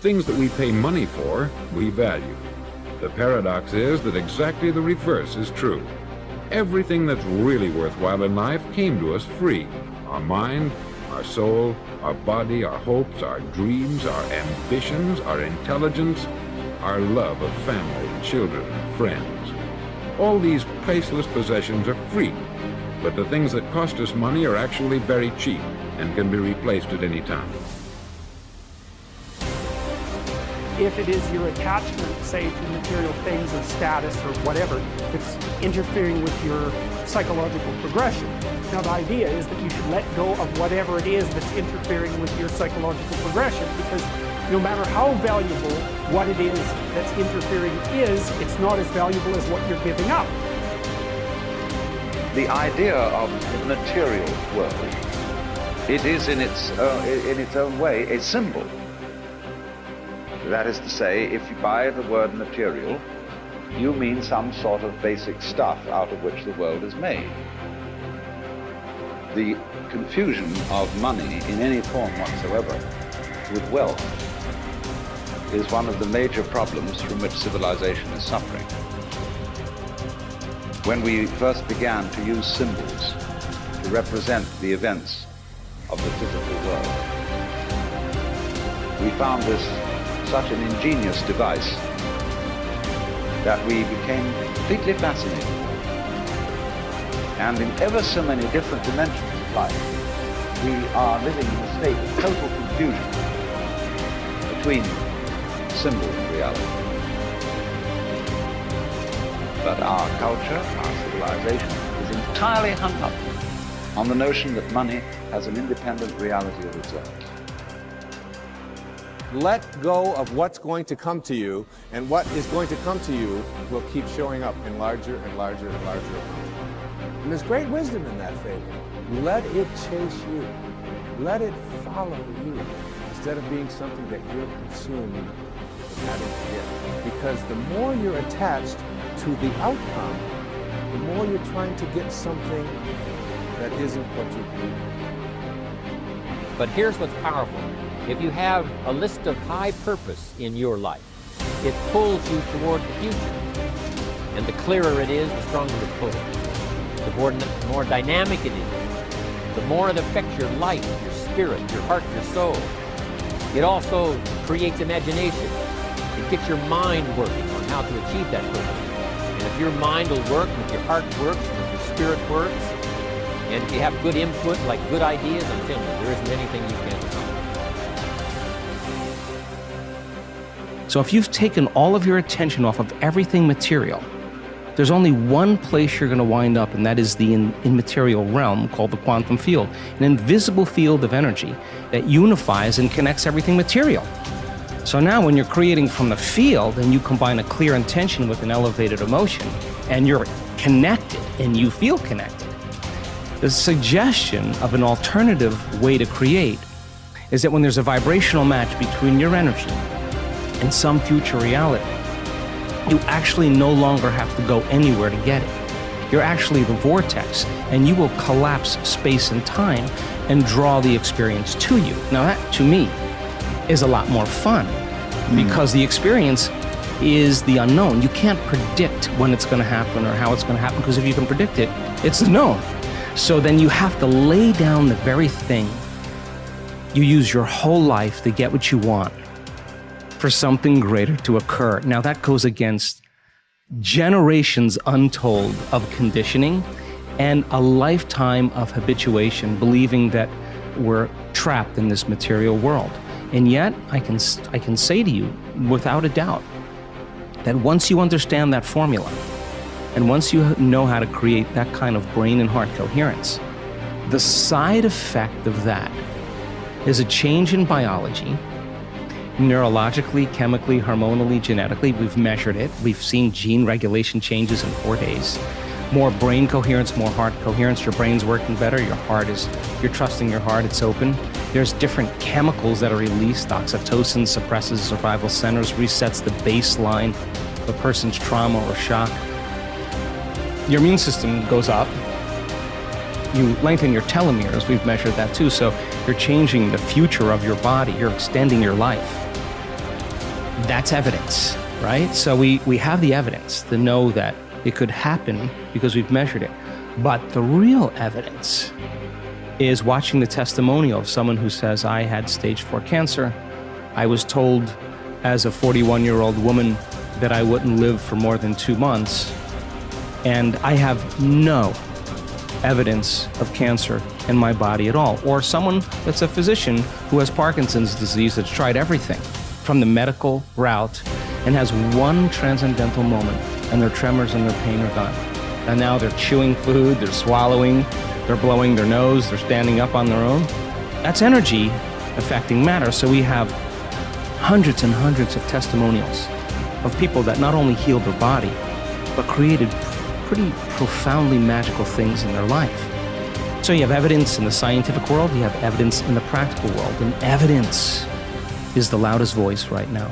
Things that we pay money for, we value. The paradox is that exactly the reverse is true. Everything that's really worthwhile in life came to us free. Our mind, our soul, our body, our hopes, our dreams, our ambitions, our intelligence, our love of family, children, and friends. All these priceless possessions are free, but the things that cost us money are actually very cheap and can be replaced at any time. If it is your attachment, say, to material things or status or whatever, that's interfering with your psychological progression. Now, the idea is that you should let go of whatever it is that's interfering with your psychological progression, because no matter how valuable what it is that's interfering is, it's not as valuable as what you're giving up. The idea of the material world, it is in its own way a symbol. That is to say, if you buy the word material, you mean some sort of basic stuff out of which the world is made. The confusion of money in any form whatsoever with wealth is one of the major problems from which civilization is suffering. When we first began to use symbols to represent the events of the physical world, we found this such an ingenious device that we became completely fascinated. And in ever so many different dimensions of life, we are living in a state of total confusion between symbol and reality. But our culture, our civilization, is entirely hung up on the notion that money has an independent reality of its own. Let go of what's going to come to you, and what is going to come to you will keep showing up in larger and larger and larger amounts. And there's great wisdom in that fable. Let it chase you. Let it follow you, instead of being something that you're consumed with having to get. Because the more you're attached to the outcome, the more you're trying to get something that isn't what you need. But here's what's powerful. If you have a list of high purpose in your life, it pulls you toward the future. And the clearer it is, the stronger it pulls. The more dynamic it is, the more it affects your life, your spirit, your heart, your soul. It also creates imagination. It gets your mind working on how to achieve that purpose. And if your mind will work, if your heart works, if your spirit works, and if you have good input, like good ideas, I'm telling you, there isn't anything you can't accomplish. So if you've taken all of your attention off of everything material, there's only one place you're going to wind up, and that is the immaterial realm called the quantum field, an invisible field of energy that unifies and connects everything material. So now when you're creating from the field and you combine a clear intention with an elevated emotion, and you're connected and you feel connected, the suggestion of an alternative way to create is that when there's a vibrational match between your energy and some future reality, you actually no longer have to go anywhere to get it. You're actually the vortex, and you will collapse space and time and draw the experience to you. Now that, to me, is a lot more fun, because the experience is the unknown. You can't predict when it's going to happen or how it's going to happen, because if you can predict it, it's the known. So then you have to lay down the very thing you use your whole life to get what you want, for something greater to occur. Now that goes against generations untold of conditioning and a lifetime of habituation, believing that we're trapped in this material world. And yet, I can say to you, without a doubt, that once you understand that formula, and once you know how to create that kind of brain and heart coherence, the side effect of that is a change in biology, neurologically, chemically, hormonally, genetically. We've measured it. We've seen gene regulation changes in 4 days. More brain coherence, more heart coherence. Your brain's working better. You're trusting your heart. It's open. There's different chemicals that are released. Oxytocin suppresses survival centers, resets the baseline of a person's trauma or shock. Your immune system goes up. You lengthen your telomeres. We've measured that too. So you're changing the future of your body. You're extending your life. That's evidence, right? So we have the evidence to know that it could happen because we've measured it. But the real evidence is watching the testimonial of someone who says, I had stage 4 cancer. I was told as a 41-year-old woman that I wouldn't live for more than 2 months. And I have no evidence of cancer in my body at all. Or someone that's a physician who has Parkinson's disease that's tried everything from the medical route and has one transcendental moment, and their tremors and their pain are gone. And now they're chewing food, they're swallowing, they're blowing their nose, they're standing up on their own. That's energy affecting matter. So we have hundreds and hundreds of testimonials of people that not only healed their body, but created pretty profoundly magical things in their life. So you have evidence in the scientific world, you have evidence in the practical world, and evidence is the loudest voice right now.